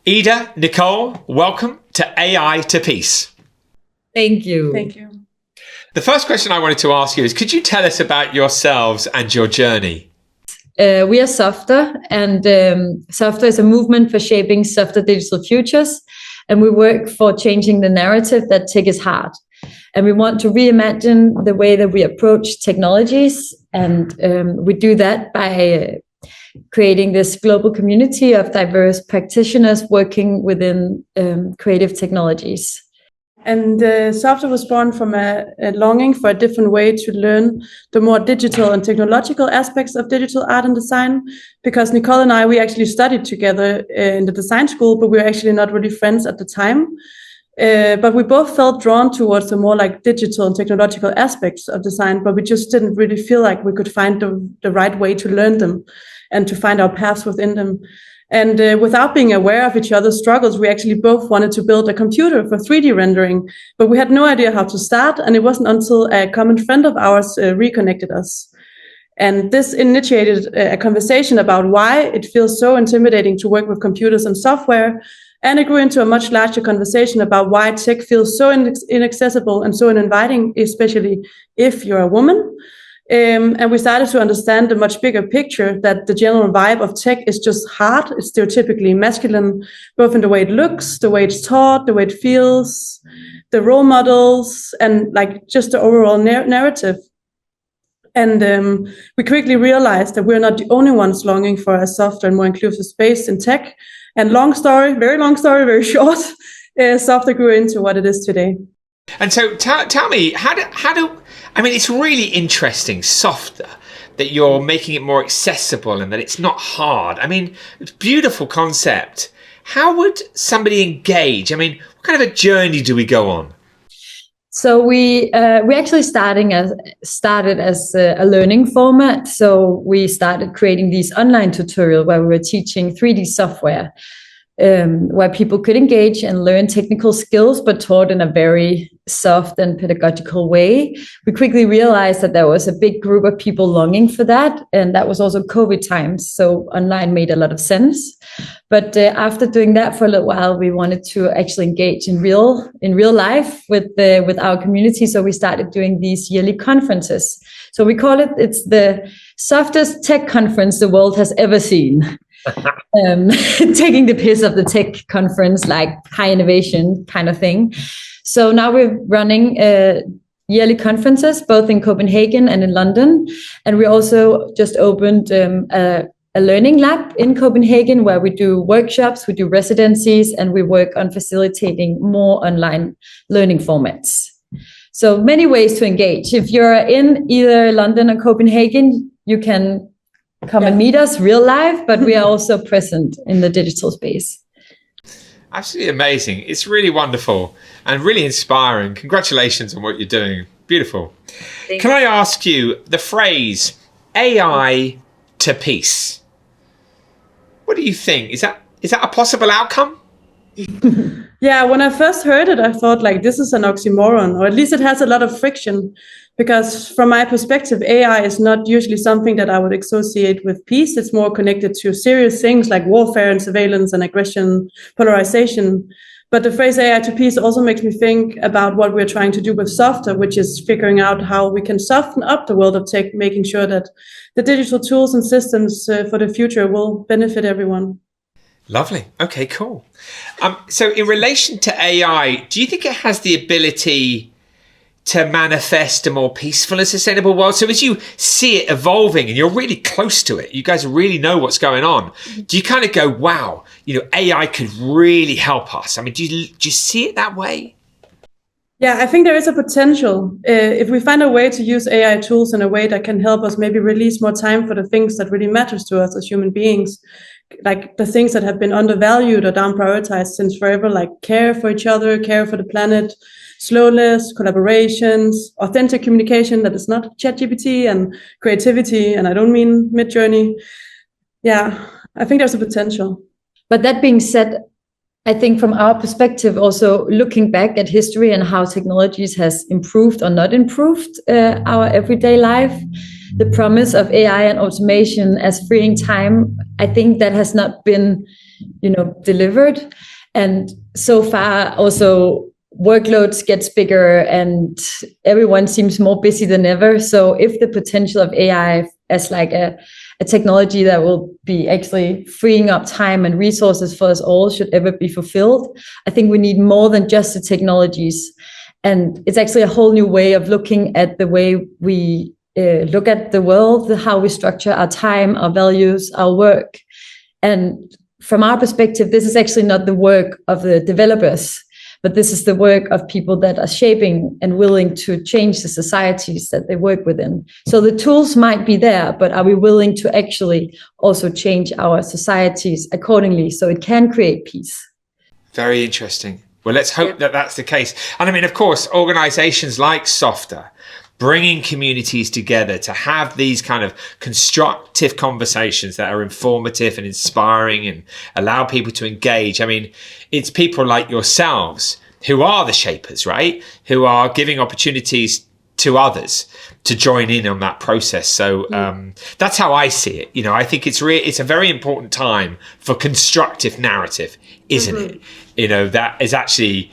Ida, Nicole, welcome to AI to Peace. Thank you. Thank you. The first question I wanted to ask you is, could you tell us about yourselves and your journey? We are Softer, and Softer is a movement for shaping softer digital futures. And we work for changing the narrative that tech is hard. And we want to reimagine the way that we approach technologies. And we do that by creating this global community of diverse practitioners working within creative technologies. And Softer was born from a longing for a different way to learn the more digital and technological aspects of digital art and design. Because Nicole and I, we actually studied together in the design school, but we were actually not really friends at the time. But we both felt drawn towards the more like digital and technological aspects of design, but we just didn't really feel like we could find the right way to learn them and to find our paths within them. And without being aware of each other's struggles, we actually both wanted to build a computer for 3D rendering, but we had no idea how to start. And it wasn't until a common friend of ours reconnected us. And this initiated a conversation about why it feels so intimidating to work with computers and software. And it grew into a much larger conversation about why tech feels so inaccessible and so uninviting, especially if you're a woman. And we started to understand the much bigger picture that the general vibe of tech is just hard. It's stereotypically masculine, both in the way it looks, the way it's taught, the way it feels, the role models, and like just the overall narrative. And we quickly realized that we're not the only ones longing for a softer and more inclusive space in tech. And long story, very short, Softer grew into what it is today. And so tell me, how do I mean, it's really interesting, Softer, that you're making it more accessible and that it's not hard. I mean, it's a beautiful concept. How would somebody engage? I mean, what kind of a journey do we go on? So we actually started as a learning format. So we started creating these online tutorials where we were teaching 3D software, where people could engage and learn technical skills, but taught in a very soft and pedagogical way. We quickly realized that there was a big group of people longing for that. And that was also COVID times. So online made a lot of sense. But after doing that for a little while, we wanted to actually engage in real life with our community. So we started doing these yearly conferences. So we call it's the softest tech conference the world has ever seen. Taking the piss of the tech conference, like high innovation kind of thing. So now we're running yearly conferences, both in Copenhagen and in London. And we also just opened a learning lab in Copenhagen where we do workshops, we do residencies, and we work on facilitating more online learning formats. So many ways to engage. If you're in either London or Copenhagen, you can come and meet us real life, but we are also present in the digital space. Absolutely amazing. It's really wonderful and really inspiring. Congratulations on what you're doing. Beautiful. Can I ask you the phrase AI to peace? What do you think? Is that a possible outcome? Yeah, when I first heard it, I thought like this is an oxymoron, or at least it has a lot of friction, because from my perspective, AI is not usually something that I would associate with peace. It's more connected to serious things like warfare and surveillance and aggression, polarization. But the phrase AI to peace also makes me think about what we're trying to do with Softer, which is figuring out how we can soften up the world of tech, making sure that the digital tools and systems for the future will benefit everyone. Lovely. Okay, cool. So in relation to AI, do you think it has the ability to manifest a more peaceful and sustainable world? So as you see it evolving and you're really close to it, you guys really know what's going on. Do you kind of go, wow, AI could really help us? I mean, do you see it that way? Yeah, I think there is a potential. If we find a way to use AI tools in a way that can help us maybe release more time for the things that really matters to us as human beings, like the things that have been undervalued or down prioritized since forever, like care for each other, care for the planet, slowness, collaborations, authentic communication that is not ChatGPT, and creativity. And I don't mean Midjourney. Yeah, I think there's a potential. But that being said, I think from our perspective, also looking back at history and how technologies has improved or not improved our everyday life, the promise of AI and automation as freeing time, I think that has not been, delivered. And so far, also workloads gets bigger and everyone seems more busy than ever. So if the potential of AI as like a technology that will be actually freeing up time and resources for us all should ever be fulfilled, I think we need more than just the technologies. And it's actually a whole new way of looking at the way we look at the world, how we structure our time, our values, our work. And from our perspective, this is actually not the work of the developers, but this is the work of people that are shaping and willing to change the societies that they work within. So the tools might be there, but are we willing to actually also change our societies accordingly so it can create peace? Very interesting. Well, let's hope that that's the case. And I mean, of course, organizations like Softer, bringing communities together to have these kind of constructive conversations that are informative and inspiring and allow people to engage. I mean, it's people like yourselves who are the shapers, right? Who are giving opportunities to others to join in on that process. So that's how I see it. I think it's a very important time for constructive narrative, isn't it? That is actually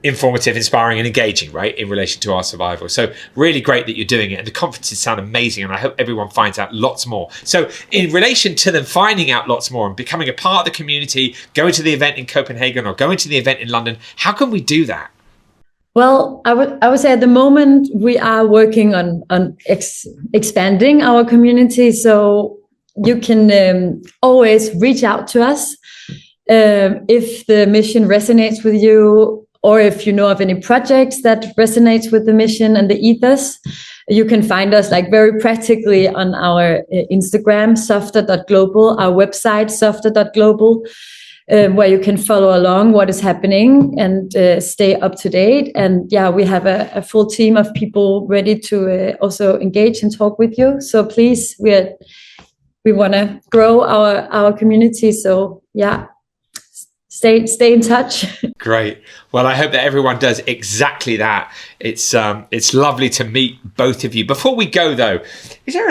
informative, inspiring and engaging, right, in relation to our survival. So really great that you're doing it, and the conferences sound amazing, and I hope everyone finds out lots more. So in relation to them finding out lots more and becoming a part of the community, going to the event in Copenhagen or going to the event in London, how can we do that? Well, I would say at the moment we are working on expanding our community, so you can always reach out to us if the mission resonates with you, or if you know of any projects that resonates with the mission and the ethos. You can find us like very practically on our Instagram, softer.global, our website, softer.global, where you can follow along what is happening and stay up to date. And yeah, we have a full team of people ready to also engage and talk with you. So please, we want to grow our community. So yeah, stay in touch. Great. Well, I hope that everyone does exactly that. It's lovely to meet both of you. Before we go, though, is there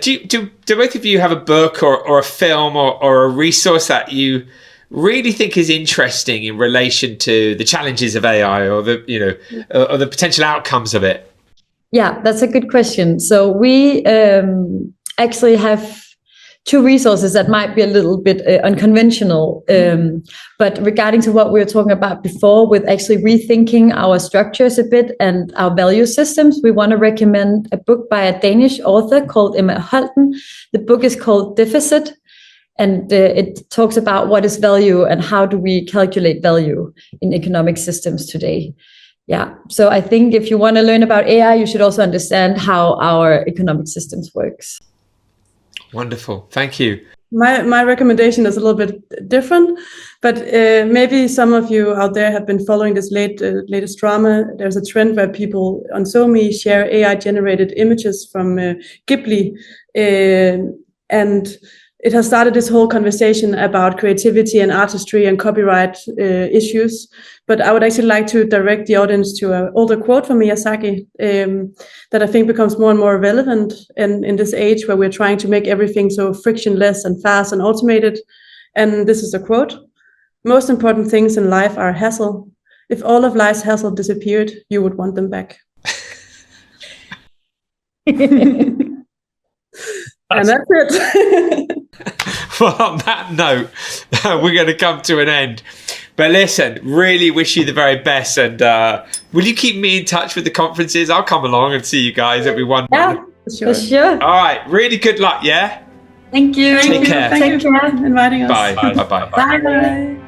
do both of you have a book or a film or a resource that you really think is interesting in relation to the challenges of AI or the potential outcomes of it? Yeah, that's a good question. So we actually have two resources that might be a little bit unconventional, but regarding to what we were talking about before with actually rethinking our structures a bit and our value systems, we want to recommend a book by a Danish author called Emma Holten. The book is called Deficit, and it talks about what is value and how do we calculate value in economic systems today. Yeah, so I think if you want to learn about AI, you should also understand how our economic systems works. Wonderful. Thank you. My recommendation is a little bit different, but maybe some of you out there have been following this latest drama. There's a trend where people on SoMe share AI-generated images from Ghibli, and it has started this whole conversation about creativity and artistry and copyright issues. But I would actually like to direct the audience to an older quote from Miyazaki that I think becomes more and more relevant in this age where we're trying to make everything so frictionless and fast and automated. And this is a quote: "Most important things in life are hassle. If all of life's hassle disappeared, you would want them back." And that's it. Well, on that note, we're going to come to an end. But listen, really wish you the very best. And will you keep me in touch with the conferences? I'll come along and see you guys, everyone. Yeah, for sure. All right. Really good luck, yeah? Thank you. Take care. Thank you for inviting us. Bye. Bye. Bye. Bye.